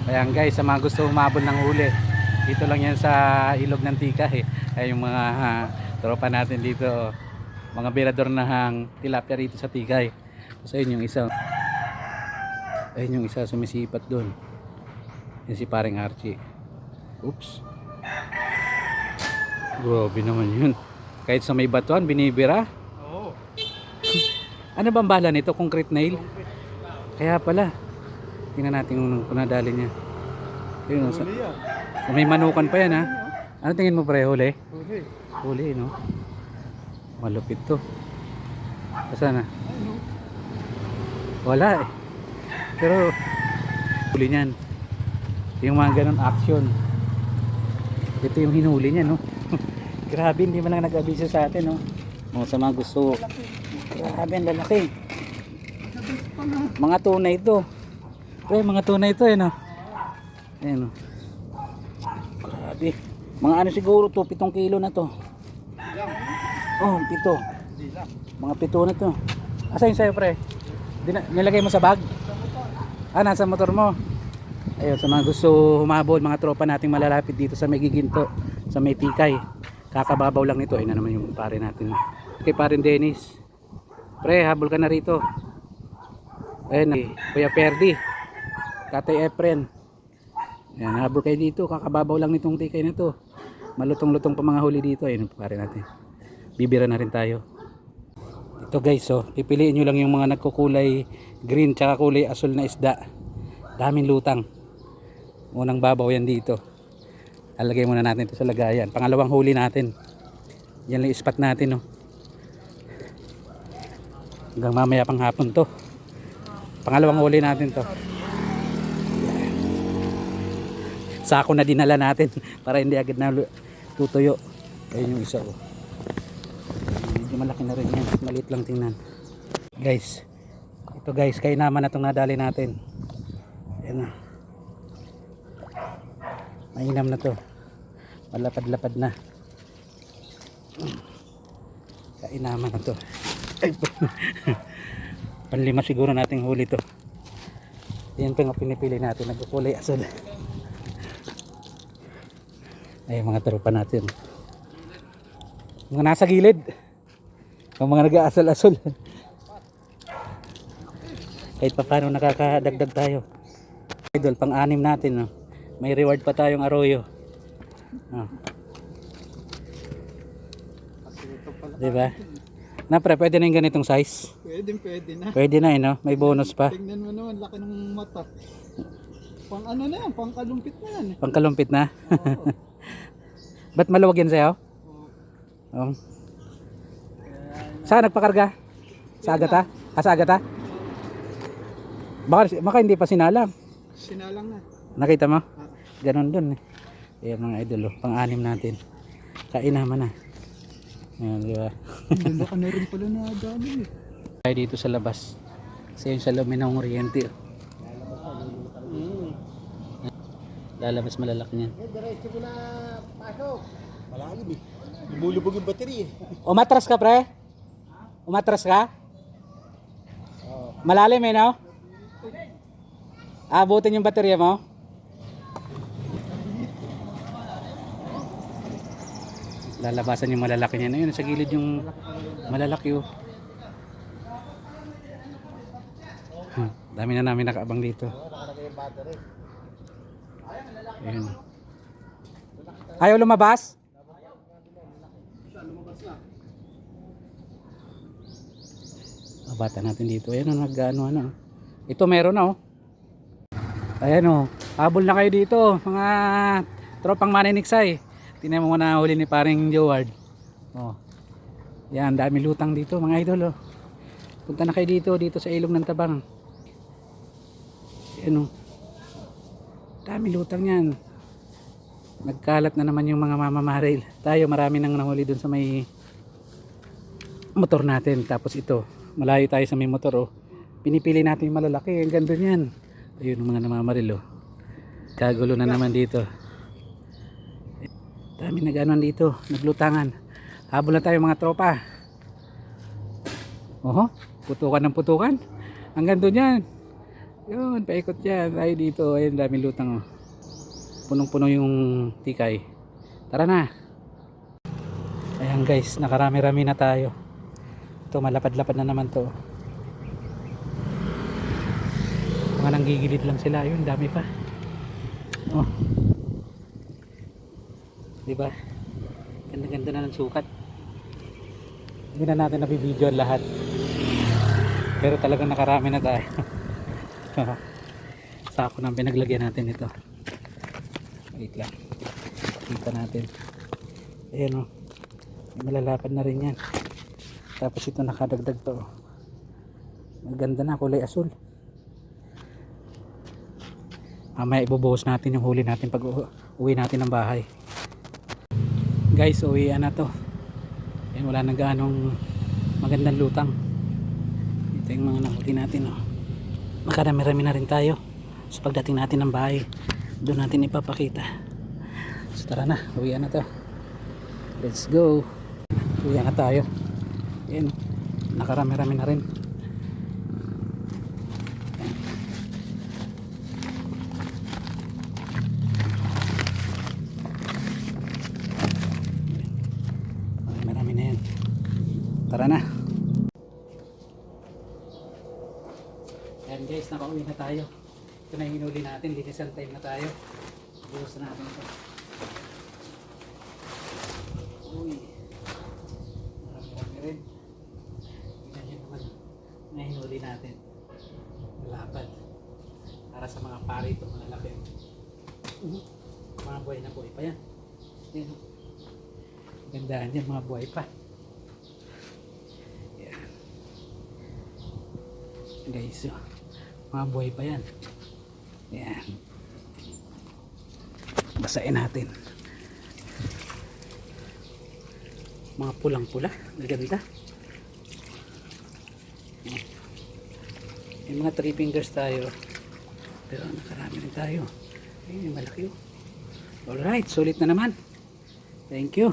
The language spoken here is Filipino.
Ayan guys, sa mga gusto humabol ng huli, dito lang yan sa ilog ng Tikay. Ay yung mga tropa natin dito, mga birador na hang tilapia rito sa Tikay. So yun yung isa. Ayun yung isa sumisipat doon. Yan si paring Archie. Oops. Grabe naman yun. Kahit sa may batuan, binibira. Oo. Ano bang bala nito? Concrete nail? Kaya pala. Tingnan natin kung nadali niya. Ayun, Huli yan. may manukan pa yan ha. Ano tingin mo pre? Huli? Huli. Huli no? Malupit to. Saan na? Ano? Wala eh. Pero huli niyan. Yung mga ganun action. Ito yung hinuli niya no. Grabe, hindi man lang nag-abiso sa atin no. Mga sa mga gusto. Grabe ang lalaki. Mga tunay ito. Mga tunay ito eh no. Ayan o. Grabe. Mga ano siguro to, 7 kilo na to. Oh, 7. Mga 7 na to. Asa yun sa'yo pre? Nilagay mo sa bag? Nasa motor mo. Ayun, sa mga gusto humabol, mga tropa nating malalapit dito sa may Giginto, sa may Tikay. Kakababaw lang nito. Ayun na naman yung pare natin. Kay parin Dennis. Pre, habol ka na rito. Ayun, Kuya Perdi. Tatay Efren. Ayan, habol kayo dito. Kakababaw lang nitong Tikay na to. Malutong-lutong pa mga huli dito. Ayun, pare natin. Bibira na rin tayo. Ito guys, pipiliin nyo lang yung mga nagkukulay green tsaka kulay asul na isda. Daming lutang. Unang babaw yan dito. Alagay muna natin ito sa lagayan. Pangalawang huli natin. Yan lang spot natin, no. Hanggang mamaya pang hapon to. Pangalawang huli natin to. Sako na dinala natin para hindi agad na tutuyo. Ayun yung isa oh. Medyo malaki na rin yan. Maliit lang tingnan. Guys. Ito guys, kay naman na itong nadali natin. Ayan na. Mainam na to. Malapad-lapad na. Kainaman na to. Panlima siguro nating huli to. Yan pa nga pinipili natin. Nagkukulay asul. Ay mga tropa natin. Mga nasa gilid. Yung mga nag-aasal-asol. Kahit pa paano nakakadagdag tayo. Idol, pang-anim natin. No? May reward pa tayong arroyo. Diba? Na pre, pwede na yung ganitong size? Pwede na. Pwede na no? May bonus pa. Tingnan mo naman, laki ng mata. Pang ano na yan, pang kalumpit na yan. Pangkalumpit na? Ba't maluwag yan sa'yo? Oo. Saan nagpakarga? Sa Agata? Sa Agata? Baka hindi pa sinalang. Sinalang na. Nakita mo? Ganon dun eh. Ayan mga idol, pang-anim natin. Kainaman na. Ayan, di ba? Ganda ka na rin pala na dami eh. Tayo dito sa labas. Kasi yung sa loob ng Oriente. Lalabas malalaki niyan. Diretso ko na pasok. Malalim eh. Lumulubog yung battery eh. Umatras ka pre? Umatras ka? Malalim eh no? Abutin yung baterya mo? Lalabasan yung malalaki niyan. Ayun, sa gilid yung malalaki oh. Dami na namin nakaabang dito. Ayun. Ayaw lumabas? Bata natin dito. Ayun, nag-ano. Ito meron na oh. Ayan oh. Habol na kayo dito, mga tropang maniniksay. Tingnan mo muna huli ni paring Joward. Oh. Yan, dami lutang dito mga idol oh. Punta na kayo dito sa ilog ng Tabang. Ayan oh. Dami lutang yan. Nagkalat na naman yung mga mamamaril. Tayo marami nang nahuli dun sa may motor natin. Tapos ito, malayo tayo sa may motor oh. Pinipili natin yung malalaki. Ang ganda yan. Ayun yung mga namamaril oh. Kagulo na naman dito. Dami nag-anuan dito, naglutangan. Habol na tayo mga tropa. Oho, putukan ng putukan. Hanggang doon yan. Yun, paikot yan. Tayo dito. Ayun, daming lutang. Oh. Punong-puno yung tikay. Tara na. Ayan guys, nakarami-rami na tayo. Ito, malapad-lapad na naman to. Mga nanggigilid lang sila. Ayun, dami pa. Oh. Diba? Ganda-ganda na ng sukat. Hindi na natin nabibideo lahat. Pero talagang nakarami na tayo. Sako nang pinaglagyan natin ito. Wait lang. Kita natin. Ayan o. Malalapad na rin yan. Tapos ito nakadagdag to. Maganda na, kulay asul. Mamaya ibubuhos natin yung huli natin pag uwi natin ng bahay. Guys, uwian na to. Ayan, wala nang gaanong magandang lutang. Ito yung mga nahuli natin. Oh. Makarami-rami na rin tayo. So pagdating natin ng bahay, doon natin ipapakita. So tara na, uwian na to. Let's go. Uwian na tayo. Ayan, nakarami-rami na rin. Marami na yan. Tara na. Ayan guys, nakauwi na tayo. Ito na yung hinuli natin. Linisan time na tayo. Buhos na natin ito. Uy. Marami rin. Tignan nyo naman na hinuli natin. Malapad. Para sa mga pari ito, malalaki. Mga buhay na buhay pa yan. Yan. Gandaan yan, mga buhay pa. Yan. Guys, so, mga buhay pa yan. Yan. Basahin natin. Mga pulang-pula. Maganda. May mga 3 fingers tayo. Pero nakarami rin tayo. Ay, may malaki. Alright, sulit na naman. Thank you.